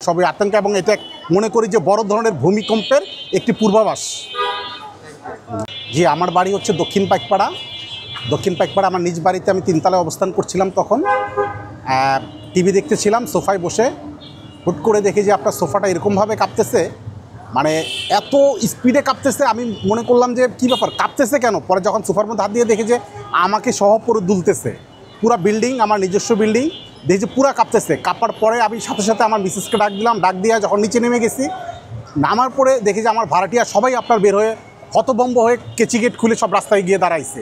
সবই আতঙ্ক, এবং এটা মনে করি যে বড় ধরনের ভূমিকম্পের একটি পূর্বাভাস। জি, আমার বাড়ি হচ্ছে দক্ষিণ পাইকপাড়া। আমার নিজ বাড়িতে আমি 3 তলায় অবস্থান করছিলাম। তখন টিভি দেখতেছিলাম সোফায় বসে, হুট করে দেখি যে আপনার সোফাটা এরকমভাবে কাঁপতেছে, মানে এত স্পিডে কাঁপতেছে। আমি মনে করলাম যে কী ব্যাপার, কাঁপতেছে কেন? পরে যখন সোফার মধ্যে হাত দিয়ে দেখি যে আমাকে সহ পুরো দুলতেছে, পুরা বিল্ডিং, আমার নিজস্ব বিল্ডিং, দেখি যে পুরা কাঁপতেছে। কাঁপার পরে আমি সাথে সাথে আমার মিসেসকে ডাক দিলাম। ডাক দিয়ে যখন নিচে নেমে গেছি, নামার পরে দেখি যে আমার ভাড়াটিয়া সবাই আপনার বের হয়ে হতভম্ব হয়ে কেচি গেট খুলে সব রাস্তায় গিয়ে দাঁড়াইছে।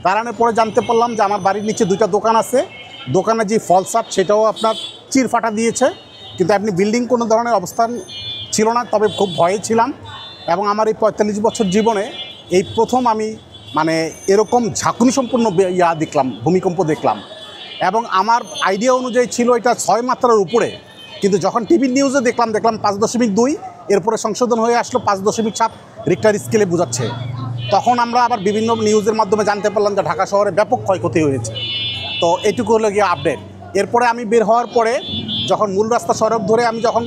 দাঁড়ানোর পরে জানতে পারলাম যে আমার বাড়ির নিচে 2টা দোকান আছে, দোকানে যে ফলসাট সেটাও আপনার চির ফাটা দিয়েছে। কিন্তু আপনি বিল্ডিং কোনো ধরনের অবস্থান ছিল না, তবে খুব ভয়ে ছিলাম। এবং আমার এই 45 বছর জীবনে এই প্রথম আমি মানে এরকম ঝাঁকুনি সম্পূর্ণ দেখলাম, ভূমিকম্প দেখলাম। এবং আমার আইডিয়া অনুযায়ী ছিল এটা 6 মাত্রার উপরে, কিন্তু যখন টিভি নিউজে দেখলাম 5.2, এরপরে সংশোধন হয়ে আসলো 5.7 রিক্টার স্কেলে বোঝাচ্ছে। তখন আমরা আবার বিভিন্ন নিউজের মাধ্যমে জানতে পারলাম যে ঢাকা শহরে ব্যাপক ক্ষয়ক্ষতি হয়েছে। তো এটুকু হলো গিয়ে আপডেট। এরপরে আমি বের হওয়ার পরে যখন মূল রাস্তা সড়ক ধরে আমি যখন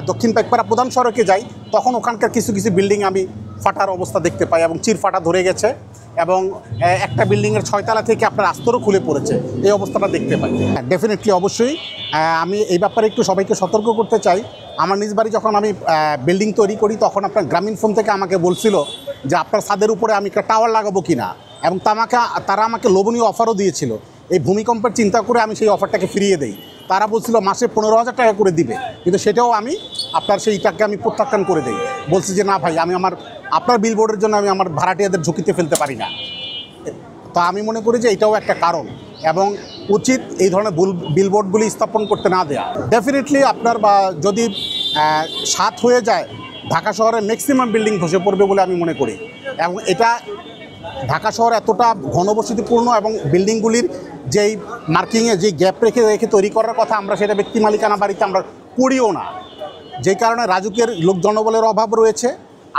দক্ষিণ পাইকপাড়া প্রধান সড়কে যাই, তখন ওখানকার কিছু বিল্ডিং আমি ফাটার অবস্থা দেখতে পাই এবং চির ফাটা ধরে গেছে, এবং একটা বিল্ডিংয়ের 6 তলা থেকে আপনার আস্তরও খুলে পড়েছে, এই অবস্থাটা দেখতে পাই। ডেফিনেটলি, অবশ্যই আমি এই ব্যাপারে একটু সবাইকে সতর্ক করতে চাই। আমার নিজ বাড়ি যখন আমি বিল্ডিং তৈরি করি, তখন আপনার গ্রামীণ ফোন থেকে আমাকে বলছিল যে আপনার ছাদের উপরে আমি একটা টাওয়ার লাগাবো কিনা, এবং তারা আমাকে লোভনীয় অফারও দিয়েছিল। এই ভূমিকম্পের চিন্তা করে আমি সেই অফারটাকে ফিরিয়ে দেই। তারা বলছিল মাসে 15,000 টাকা করে দিবে, কিন্তু সেটাও আমি আপনার সেইটাকে আমি প্রত্যাখ্যান করে দেই। বলছি যে না ভাই, আমি আপনার বিলবোর্ডের জন্য আমি আমার ভাড়াটিয়াদের ঝুঁকিতে ফেলতে পারি না। তো আমি মনে করি যে এটাও একটা কারণ, এবং উচিত এই ধরনের বিলবোর্ডগুলি স্থাপন করতে না দেয়া। ডেফিনেটলি আপনার বা যদি 7 হয়ে যায়, ঢাকা শহরের ম্যাক্সিমাম বিল্ডিং ধসে পড়বে বলে আমি মনে করি। এবং এটা ঢাকা শহর এতটা ঘনবসতিপূর্ণ, এবং বিল্ডিংগুলির যেই মার্কিংয়ে যে গ্যাপ রেখে তৈরি করার কথা, আমরা সেটা ব্যক্তি মালিকানা বাড়িতে আমরা করিও না। যেই কারণে রাজুকের লোক জনবলের অভাব রয়েছে।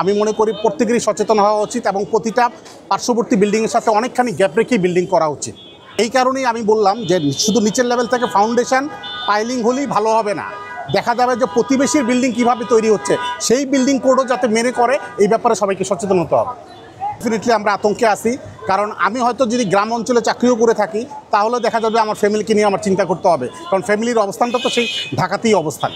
আমি মনে করি প্রত্যেকেরই সচেতন হওয়া উচিত, এবং প্রতিটা পার্শ্ববর্তী বিল্ডিংয়ের সাথে অনেকখানি গ্যাপ রেখেই বিল্ডিং করা উচিত। এই কারণেই আমি বললাম যে শুধু নিচের লেভেল থেকে ফাউন্ডেশন পাইলিং হলেই ভালো হবে না। দেখা যাবে যে প্রতিবেশীর বিল্ডিং কীভাবে তৈরি হচ্ছে, সেই বিল্ডিং কোডও যাতে মেনে করে, এই ব্যাপারে সবাইকে সচেতন হতে হবে। ডেফিনেটলি আমরা আতঙ্কে আছি, কারণ আমি হয়তো যদি গ্রাম অঞ্চলে চাকরিও করে থাকি, তাহলে দেখা যাবে আমার ফ্যামিলিকে নিয়ে আমার চিন্তা করতে হবে, কারণ ফ্যামিলির অবস্থানটা তো সেই ঢাকাতেই অবস্থান।